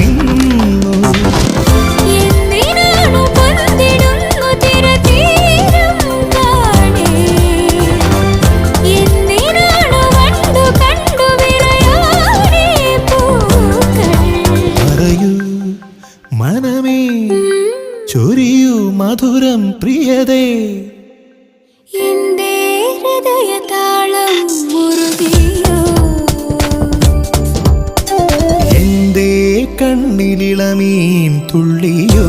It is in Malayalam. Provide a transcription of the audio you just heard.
നിന്നു. പറയൂ മനമേ, ചൊരിയൂ മധുരം പ്രിയതേ. എന്റെ ഹൃദയതാളം മുറുകിയോ, എന്റെ കണ്ണിലിളമീൻ തുള്ളിയോ.